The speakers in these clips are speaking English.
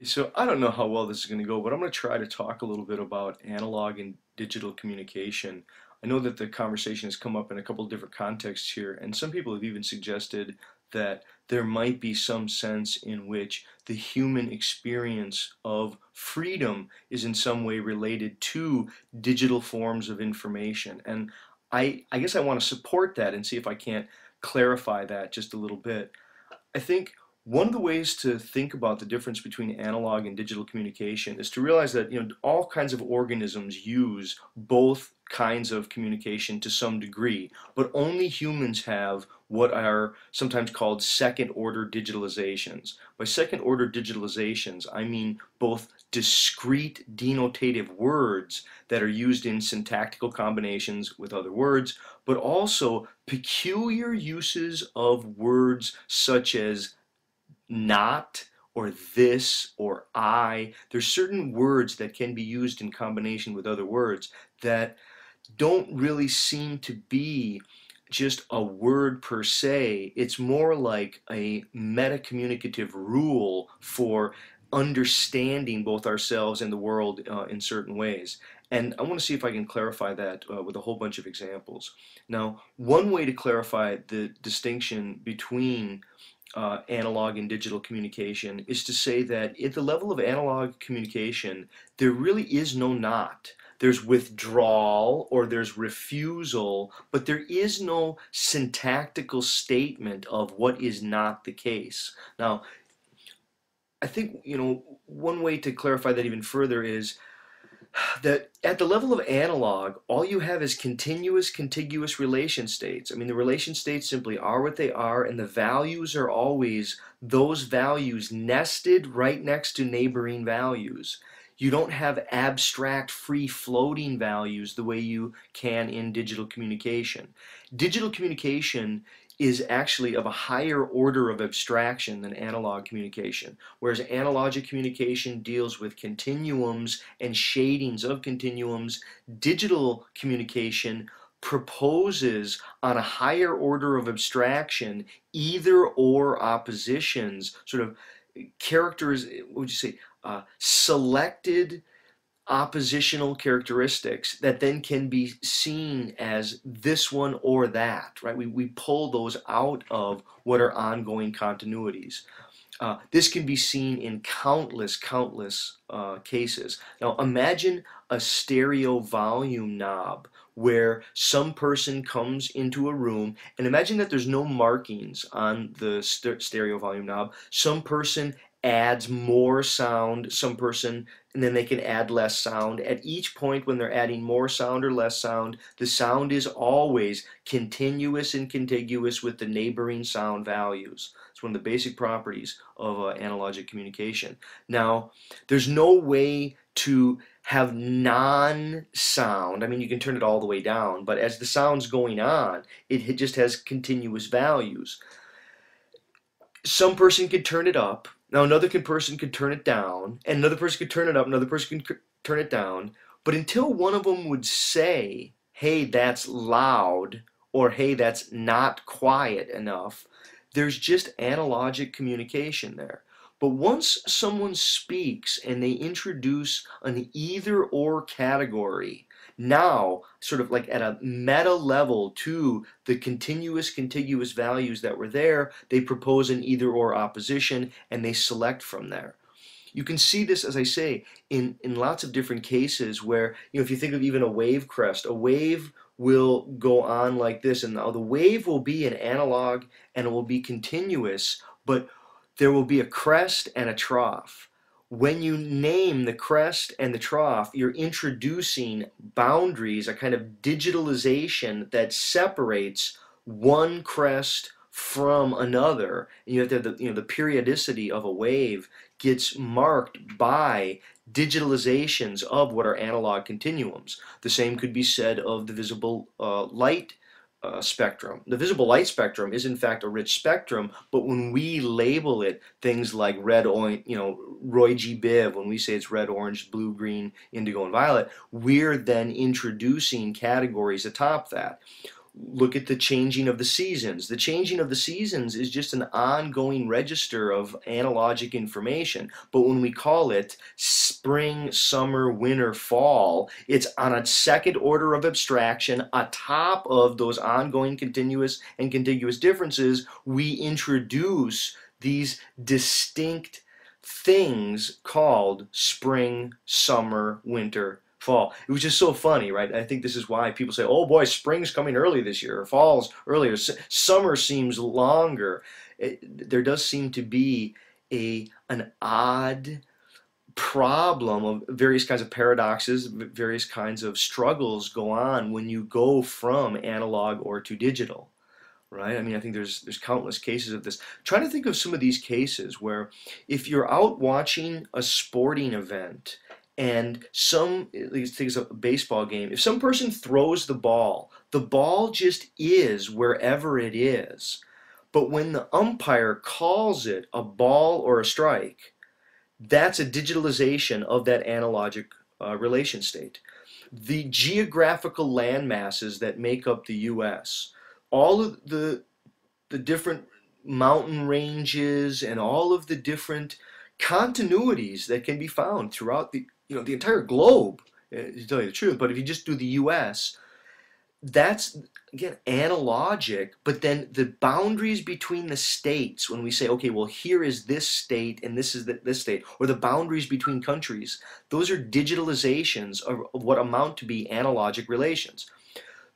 So I don't know how well this is going to go, but I'm going to try to talk a little bit about analog and digital communication. I know that the conversation has come up in a couple of different contexts here, and some people have even suggested that there might be some sense in which the human experience of freedom is in some way related to digital forms of information. And I guess I want to support that and see if I can't clarify that just a little bit. I think one of the ways to think about the difference between analog and digital communication is to realize that all kinds of organisms use both kinds of communication to some degree, but only humans have what are sometimes called second order digitalizations. By second order digitalizations, I mean both discrete denotative words that are used in syntactical combinations with other words, but also peculiar uses of words such as not or this or I. There's certain words that can be used in combination with other words that don't really seem to be just a word per se. It's more like a meta-communicative rule for understanding both ourselves and the world in certain ways. And I want to see if I can clarify that with a whole bunch of examples. Now, one way to clarify the distinction between analog and digital communication is to say that at the level of analog communication, there really is no not. There's withdrawal or there's refusal, but there is no syntactical statement of what is not the case. Now, I think, one way to clarify that even further is that at the level of analog, all you have is continuous, contiguous relation states. I mean, the relation states simply are what they are, and the values are always those values nested right next to neighboring values. You don't have abstract, free-floating values the way you can in digital communication. Digital communication is actually of a higher order of abstraction than analog communication, whereas analogic communication deals with continuums and shadings of continuums. Digital communication proposes on a higher order of abstraction either or oppositions, sort of characters, what would you say, selected oppositional characteristics that then can be seen as this one or that, right? We pull those out of what are ongoing continuities. This can be seen in countless cases. Now imagine a stereo volume knob where some person comes into a room, and imagine that there's no markings on the stereo volume knob. Some person adds more sound, some person, and then they can add less sound. At each point when they're adding more sound or less sound, the sound is always continuous and contiguous with the neighboring sound values. It's one of the basic properties of analogic communication. Now, there's no way to have non-sound. I mean, you can turn it all the way down, but as the sound's going on, it just has continuous values. Some person could turn it up. Now another person could turn it down, and another person could turn it up, another person could turn it down. But until one of them would say, hey, that's loud, or hey, that's not quiet enough, there's just analogic communication there. But once someone speaks and they introduce an either or category, now sort of like at a meta level to the continuous contiguous values that were there, they propose an either or opposition and they select from there. You can see this, as I say, in lots of different cases where, if you think of even a wave crest, a wave will go on like this, and now the wave will be an analog and it will be continuous, but there will be a crest and a trough. When you name the crest and the trough, you're introducing boundaries, a kind of digitalization that separates one crest from another. And you have to have the periodicity of a wave gets marked by digitalizations of what are analog continuums. The same could be said of the visible light spectrum. The visible light spectrum is in fact a rich spectrum, but when we label it things like red, orange, Roy G. Biv, when we say it's red, orange, blue, green, indigo, and violet, we're then introducing categories atop that. look at the changing of the seasons. The changing of the seasons is just an ongoing register of analogic information. But when we call it spring, summer, winter, fall, it's on a second order of abstraction. Atop of those ongoing continuous and contiguous differences, we introduce these distinct things called spring, summer, winter, fall. It was just so funny, right? I think this is why people say, oh boy, spring's coming early this year, or fall's earlier, summer seems longer. There does seem to be an odd problem of various kinds of paradoxes, various kinds of struggles go on when you go from analog or to digital. Right? I mean, I think there's countless cases of this. Trying to think of some of these cases where if you're out watching a sporting event and let's take a baseball game, if some person throws the ball just is wherever it is. But when the umpire calls it a ball or a strike, that's a digitalization of that analogic relation state. The geographical land masses that make up the U.S., all of the different mountain ranges and all of the different continuities that can be found throughout the entire globe, to tell you the truth. But if you just do the U.S., that's again analogic, but then the boundaries between the states, when we say, okay, well, here is this state and this is this state, or the boundaries between countries, those are digitalizations of what amount to be analogic relations.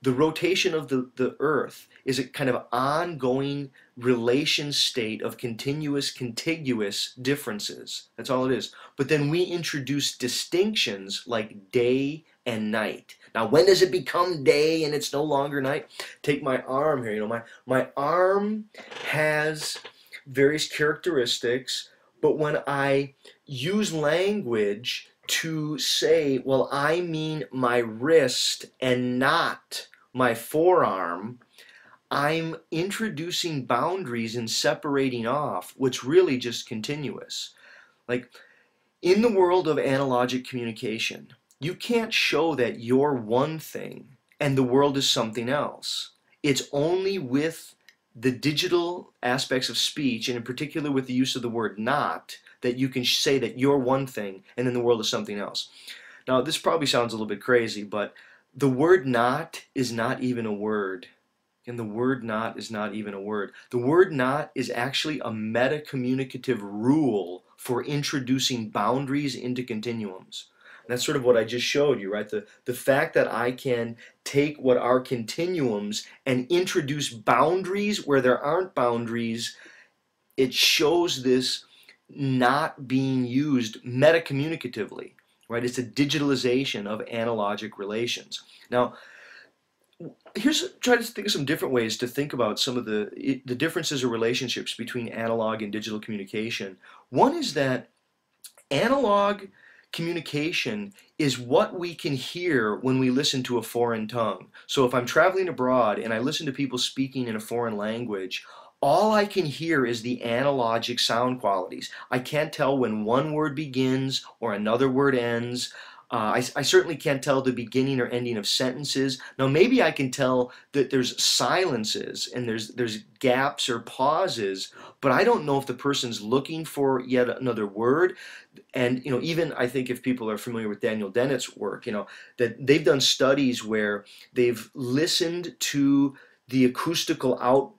The rotation of the Earth is a kind of ongoing relation state of continuous, contiguous differences. That's all it is. But then we introduce distinctions like day and night. Now, when does it become day and it's no longer night? Take my arm here. You know, my arm has various characteristics, but when I use language to say, well, I mean my wrist and not my forearm, I'm introducing boundaries and separating off what's really just continuous. Like in the world of analogic communication, you can't show that you're one thing and the world is something else. It's only with the digital aspects of speech, and in particular with the use of the word not, that you can say that you're one thing and then the world is something else. Now, this probably sounds a little bit crazy, but the word not is not even a word. And the word not is not even a word. The word not is actually a meta-communicative rule for introducing boundaries into continuums. And that's sort of what I just showed you, right? The fact that I can take what are continuums and introduce boundaries where there aren't boundaries, it shows this not being used meta-communicatively. Right? It's a digitalization of analogic relations. Now, try to think of some different ways to think about some of the differences or relationships between analog and digital communication. One is that analog communication is what we can hear when we listen to a foreign tongue. So if I'm traveling abroad and I listen to people speaking in a foreign language, all I can hear is the analogic sound qualities. I can't tell when one word begins or another word ends. I certainly can't tell the beginning or ending of sentences. Now maybe I can tell that there's silences and there's gaps or pauses, but I don't know if the person's looking for yet another word. And even I think if people are familiar with Daniel Dennett's work, that they've done studies where they've listened to the acoustical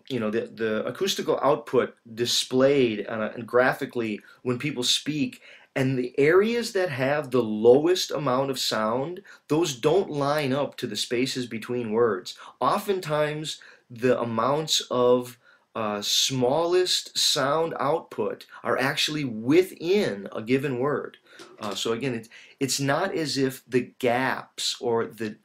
the acoustical output displayed and graphically when people speak, and the areas that have the lowest amount of sound, those don't line up to the spaces between words. Oftentimes the amounts of smallest sound output are actually within a given word. So again, it's not as if the gaps or the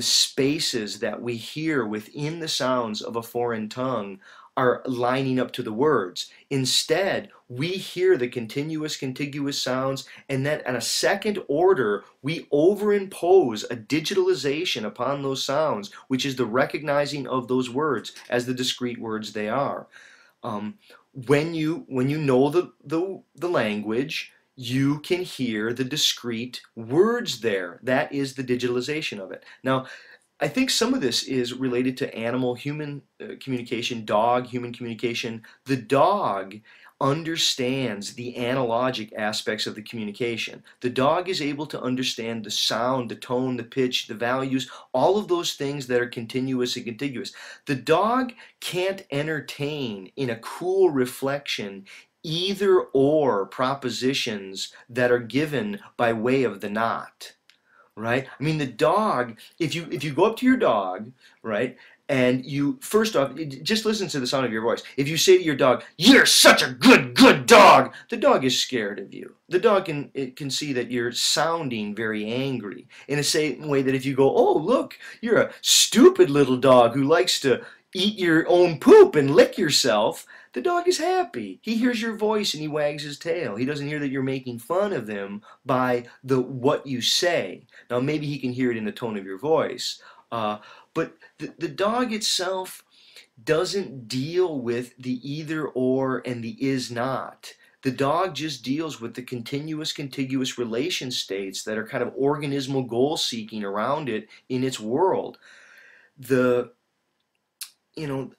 spaces that we hear within the sounds of a foreign tongue are lining up to the words. Instead, we hear the continuous, contiguous sounds, and then on a second order, we overimpose a digitalization upon those sounds, which is the recognizing of those words as the discrete words they are. When you know the language, you can hear the discrete words there. That is the digitalization of it. Now, I think some of this is related to animal-human communication, dog-human communication. The dog understands the analogic aspects of the communication. The dog is able to understand the sound, the tone, the pitch, the values, all of those things that are continuous and contiguous. The dog can't entertain in a cool reflection either or propositions that are given by way of the not. Right? I mean, the dog, if you go up to your dog, right, and you, first off, just listen to the sound of your voice. If you say to your dog, "You're such a good dog," the dog is scared of you. The dog can see that you're sounding very angry. In the same way that if you go, "Oh, look, you're a stupid little dog who likes to eat your own poop and lick yourself," the dog is happy. He hears your voice and he wags his tail. He doesn't hear that you're making fun of him by what you say. Now maybe he can hear it in the tone of your voice, but the dog itself doesn't deal with the either or and the is not. The dog just deals with the continuous, contiguous relation states that are kind of organismal goal seeking around it in its world. The, you know,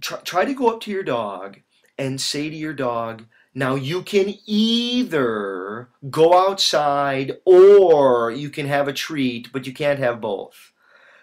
try to go up to your dog and say to your dog, "Now you can either go outside or you can have a treat, but you can't have both."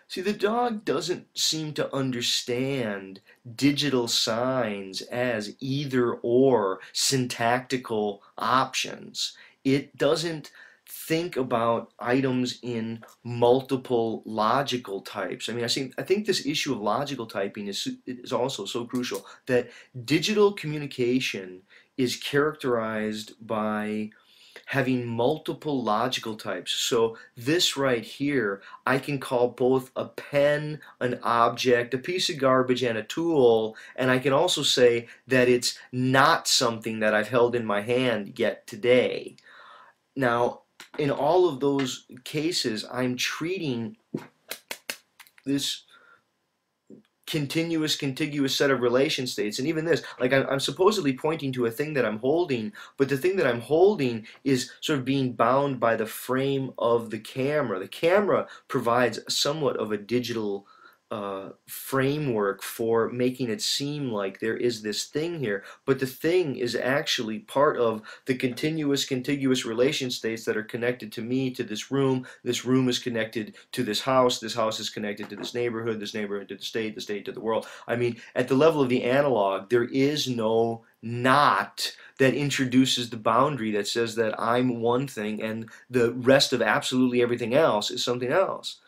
See, the dog doesn't seem to understand digital signs as either or syntactical options. It doesn't think about items in multiple logical types. I mean, I think this issue of logical typing is also so crucial, that digital communication is characterized by having multiple logical types. So this right here, I can call both a pen, an object, a piece of garbage, and a tool, and I can also say that it's not something that I've held in my hand yet today. Now, in all of those cases, I'm treating this contiguous set of relation states, and even this, like I'm supposedly pointing to a thing that I'm holding, but the thing that I'm holding is sort of being bound by the frame of the camera. The camera provides somewhat of a digital framework for making it seem like there is this thing here, but the thing is actually part of the contiguous relation states that are connected to me, to this room is connected to this house is connected to this neighborhood to the state to the world. I mean, at the level of the analog, there is no not that introduces the boundary that says that I'm one thing and the rest of absolutely everything else is something else.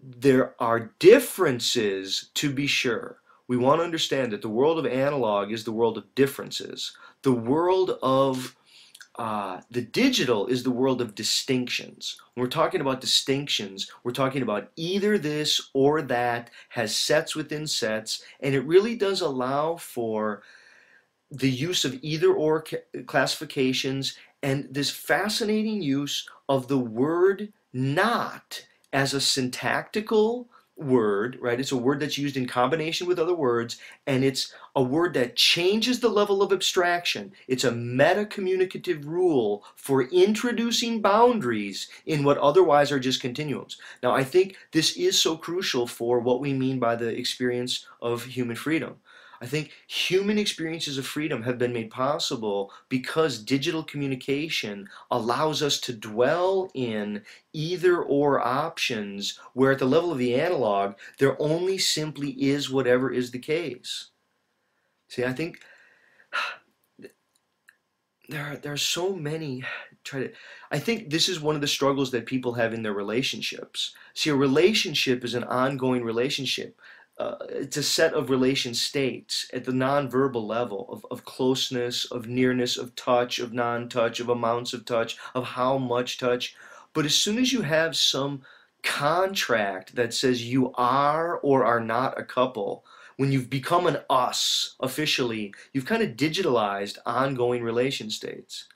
There are differences, to be sure. We want to understand that the world of analog is the world of differences. The world of the digital is the world of distinctions. When we're talking about distinctions, we're talking about either this or that, has sets within sets, and it really does allow for the use of either or classifications and this fascinating use of the word not as a syntactical word, right? It's a word that's used in combination with other words, and it's a word that changes the level of abstraction. It's a meta-communicative rule for introducing boundaries in what otherwise are just continuums. Now, I think this is so crucial for what we mean by the experience of human freedom. I think human experiences of freedom have been made possible because digital communication allows us to dwell in either or options, where at the level of the analog, there only simply is whatever is the case. See, I think there are so many. I think this is one of the struggles that people have in their relationships. See, a relationship is an ongoing relationship. It's a set of relation states at the nonverbal level of closeness, of nearness, of touch, of non-touch, of amounts of touch, of how much touch. But as soon as you have some contract that says you are or are not a couple, when you've become an us officially, you've kind of digitalized ongoing relation states.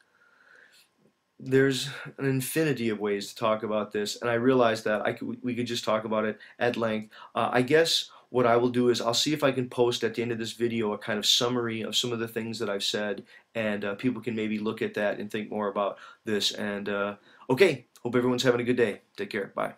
There's an infinity of ways to talk about this, and I realize that we could just talk about it at length. I guess what I will do is I'll see if I can post at the end of this video a kind of summary of some of the things that I've said, and people can maybe look at that and think more about this. And okay, hope everyone's having a good day. Take care. Bye.